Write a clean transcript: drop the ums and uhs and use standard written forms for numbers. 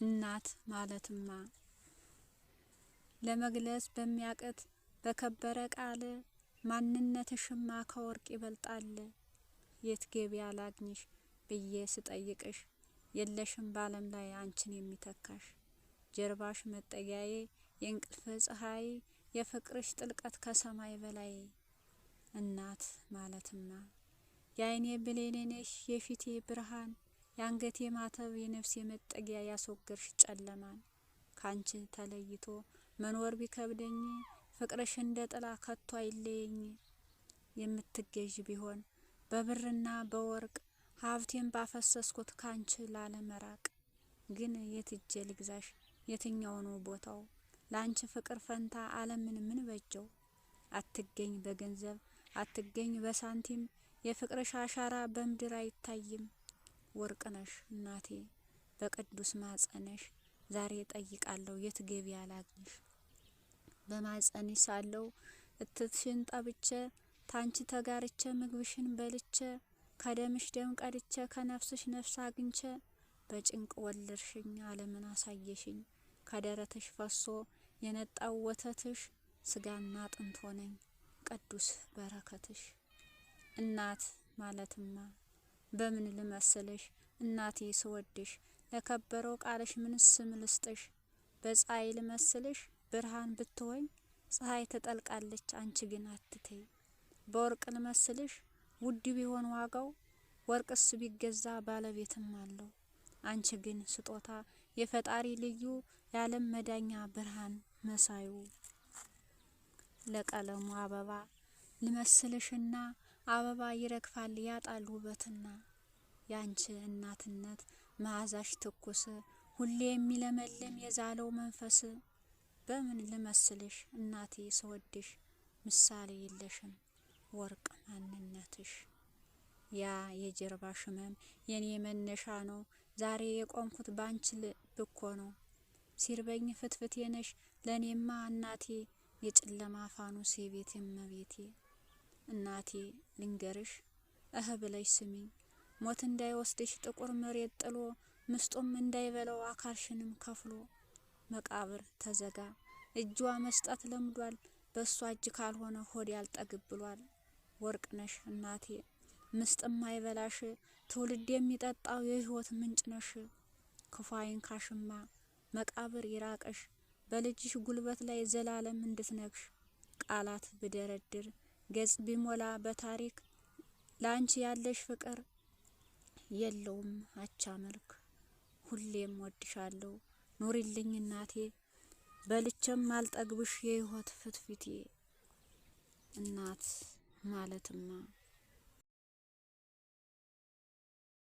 እናት ማለትማ ለመግለጽ በሚያቅት በከበረ ቃል ማንነትሽማ ከወርቅ ይበልጣል። የት ገቢያ ላግኝሽ ብዬ ስጠይቅሽ የለሽም ባለም ላይ አንቺን የሚተካሽ። ጀርባሽ መጠጊያዬ የእንቅልፍ ፀሐይ የፍቅርሽ ጥልቀት ከሰማይ በላይ። እናት ማለትማ የአይኔ ብሌኔ ነሽ የፊቴ ብርሃን የአንገቴ ማተብ የነፍሴ መጠጊያ ያስወገድሽ ጨለማን። ካንቺ ተለይቶ መኖር ቢከብደኝ ፍቅርሽ እንደ ጥላ ከቶ አይለየኝ። የምትገዥ ቢሆን በብርና በወርቅ ሀብቴን ባፈሰስኩት ካንቺ ላለመራቅ። ግን የት ሄጄ ልግዛሽ የትኛው ነው ቦታው? ላንቺ ፍቅር ፈንታ ዓለምን ምን በጀው? አትገኝ በገንዘብ አትገኝ በሳንቲም የፍቅርሽ አሻራ በምድር አይታይም። ወርቅ ነሽ እናቴ በቅዱስ ማጸነሽ ዛሬ ጠይቃለሁ የት ገቢያ ላግኝሽ። በማጸንሽ ሳለሁ እትትሽን ጠብቼ ታንቺ ተጋርቼ ምግብሽን በልቼ ከደምሽ ደም ቀድቼ ከነፍስሽ ነፍስ አግኝቼ በጭንቅ ወለድሽኝ ዓለምን አሳየሽኝ። ከደረትሽ ፈሶ የነጣው ወተትሽ ስጋና አጥንት ሆነኝ ቅዱስ በረከትሽ። እናት ማለትማ በምን ልመስልሽ እናቴ ስወድሽ ለከበረው ቃልሽ ምንስ ስም ልስጥሽ? በፀሐይ ልመስልሽ ብርሃን ብትሆኝ ፀሐይ ትጠልቃለች አንቺ ግን አትተይ። በወርቅ ልመስልሽ ውድ ቢሆን ዋጋው ወርቅስ ቢገዛ ባለቤትም አለው። አንቺ ግን ስጦታ የፈጣሪ ልዩ የዓለም መዳኛ ብርሃን መሳዩ። ለቀለሙ አበባ ልመስልሽና አበባ ይረግፋል ያጣል ውበትና። ያንቺ እናትነት መዓዛሽ ትኩስ ሁሌ የሚለመልም የዛለው መንፈስ። በምን ልመስልሽ እናቴ ስወድሽ ምሳሌ የለሽም ወርቅ ማንነትሽ። ያ የጀርባሽ ህመም የኔ መነሻ ነው ዛሬ የቆምኩት ባንቺ ልብ እኮ ነው። ሲርበኝ ፍትፍቴ ነሽ ለኔማ እናቴ የጨለማ ፋኖስ የቤቴ እመቤቴ። እናቴ ልንገርሽ እህ ብለሽ ስሚኝ ሞት እንዳይወስድሽ ጥቁር መሬት ጥሎ ምስጡም እንዳይበላው አካልሽንም ከፍሎ። መቃብር ተዘጋ እጇ መስጠት ለምዷል በሷ እጅ ካልሆነ ሆድ ያልጠግብ ብሏል። ወርቅ ነሽ እናቴ ምስጥም አይበላሽ ትውልድ የሚጠጣው የህይወት ምንጭ ነሽ። ክፉ አይንካሽማ መቃብር ይራቅሽ በልጅሽ ጉልበት ላይ ዘላለም እንድትነግሽ። ቃላት ብደረድር ገጽ ቢሞላ በታሪክ ላንቺ ያለሽ ፍቅር የለውም አቻ መልክ። ሁሌም ወድሻለሁ ኑሪልኝ እናቴ በልቼም አልጠግብሽ የህይወት ፍትፍቴ። እናት ማለትማ